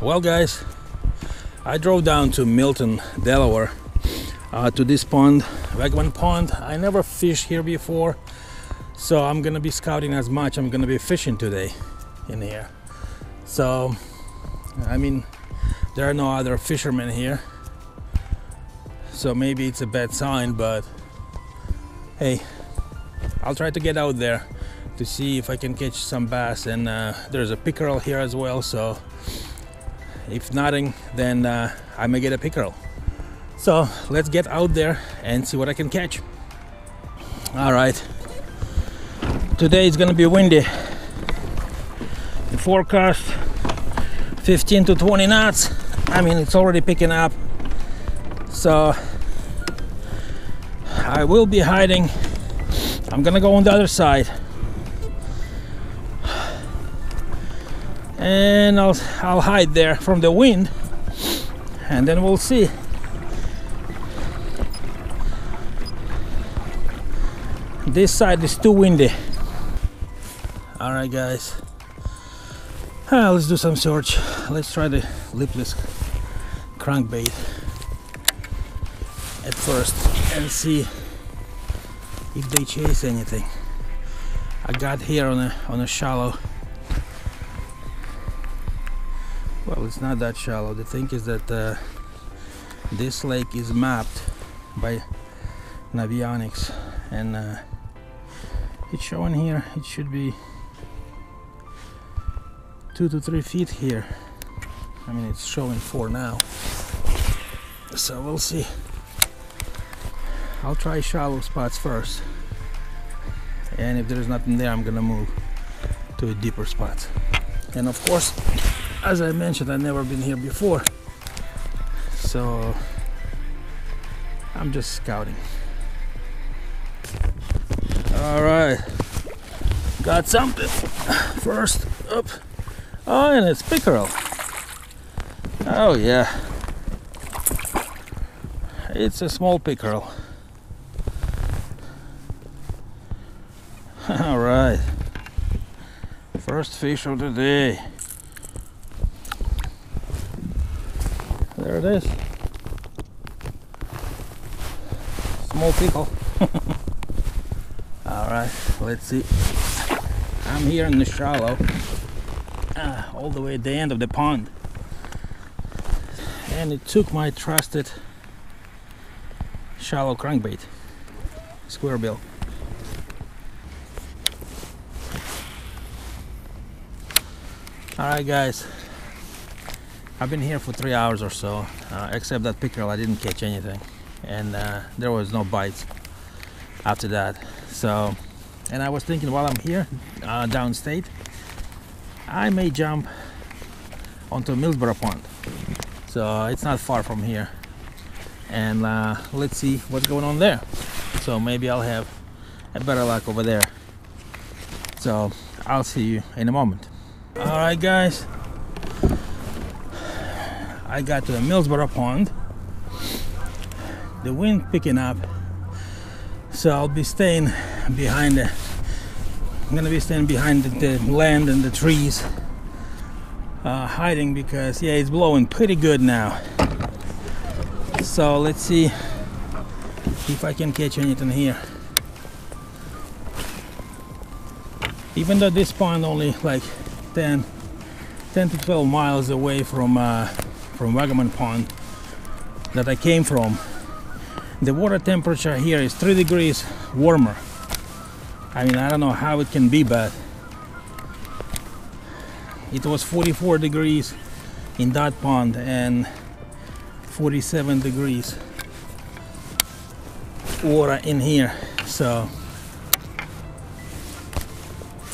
Well guys, I drove down to Milton, Delaware to this pond, Wagamon Pond. I never fished here before, so I'm gonna be scouting as much. I'm gonna be fishing today in here. So I mean, there are no other fishermen here, so maybe it's a bad sign, but hey, I'll try to get out there to see if I can catch some bass. And there's a pickerel here as well, so if nothing, then I may get a pickerel. So let's get out there and see what I can catch. All right, today is gonna be windy. The forecast 15 to 20 knots. I mean, it's already picking up, so I will be hiding. I'm gonna go on the other side, and I'll hide there from the wind, and then we'll see. This side is too windy. All right guys, let's do some search. Let's try the lipless crankbait at first and see if they chase anything. I got here on a shallow. Well, it's not that shallow. The thing is that this lake is mapped by Navionics, and it's showing here it should be 2 to 3 feet here. I mean, it's showing 4 now, so we'll see. I'll try shallow spots first, and if there's nothing there, I'm gonna move to a deeper spot. And of course, as I mentioned, I've never been here before, so I'm just scouting. All right, got something first up. Oh, and it's pickerel. Oh yeah, it's a small pickerel. All right, first fish of the day. There it is. Small pickle. All right, let's see. I'm here in the shallow, all the way at the end of the pond, and it took my trusted shallow crankbait, square bill. All right guys, I've been here for 3 hours or so, except that pickerel. I didn't catch anything, and there was no bites after that. So, and I was thinking, while I'm here downstate, I may jump onto Millsboro Pond. So it's not far from here, and let's see what's going on there. So maybe I'll have a better luck over there. So I'll see you in a moment. All right guys, I got to the Millsboro Pond. The wind picking up, so I'll be staying behind the, I'm gonna be staying behind the land and the trees, hiding, because yeah, it's blowing pretty good now. So let's see if I can catch anything here. Even though this pond only like 10 to 12 miles away from Wagamon Pond that I came from, the water temperature here is 3 degrees warmer. I mean, I don't know how it can be, but it was 44 degrees in that pond and 47 degrees water in here. So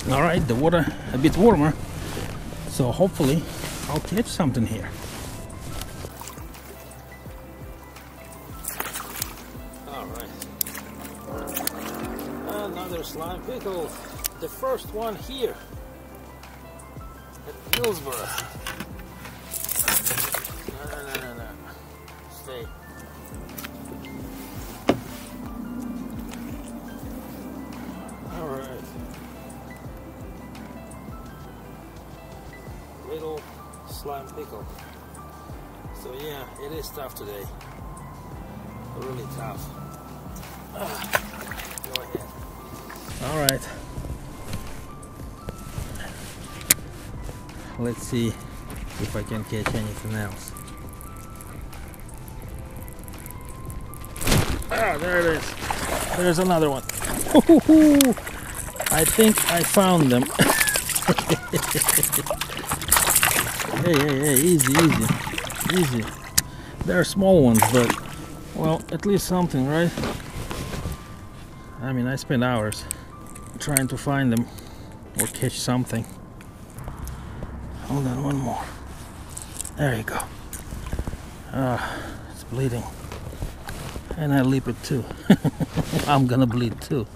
all right, the water a bit warmer, so hopefully I'll catch something here. All right, another slime pickle, the first one here at Millsboro. No, stay. All right, little slime pickle. So yeah, it is tough today. Really tough. Go ahead. All right. Let's see if I can catch anything else. Ah, there it is. There's another one. I think I found them. Hey, easy, easy, easy. They're small ones, but, well, at least something, right? I mean, I spent hours trying to find them or catch something. Hold on, one more. There you go. It's bleeding. And I leap it too. I'm gonna bleed too.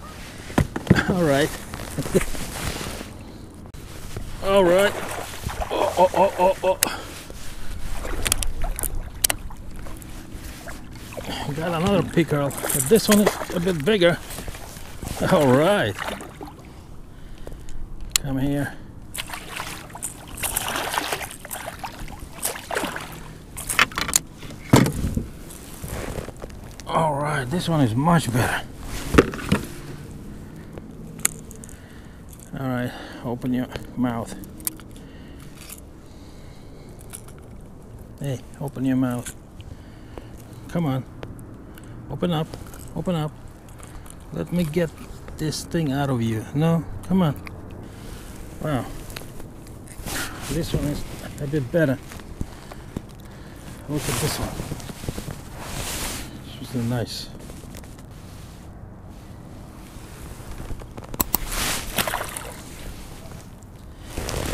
Alright. Alright. Oh. Got another pickerel, but this one is a bit bigger. Alright. Come here. Alright, this one is much better. Alright, open your mouth. Hey, open your mouth. Come on. Open up. Open up. Let me get this thing out of you. No? Come on. Wow. This one is a bit better. Look at this one. This is nice.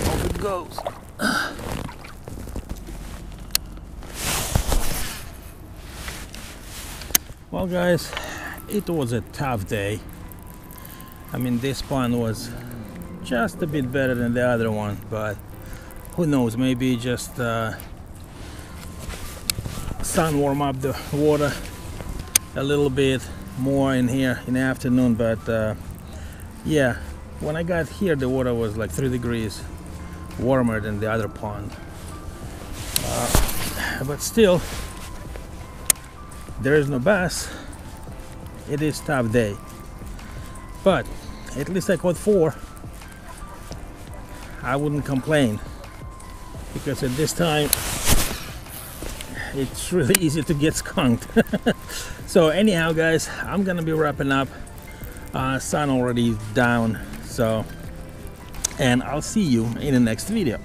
Off it goes. Well guys, it was a tough day. I mean, this pond was just a bit better than the other one, but who knows, maybe just sun warm up the water a little bit more in here in the afternoon. But yeah, when I got here the water was like 3 degrees warmer than the other pond, but still there is no bass. It is a tough day, but at least I caught 4. I wouldn't complain, because at this time it's really easy to get skunked. So anyhow guys, I'm gonna be wrapping up. Sun already down, so, and I'll see you in the next video.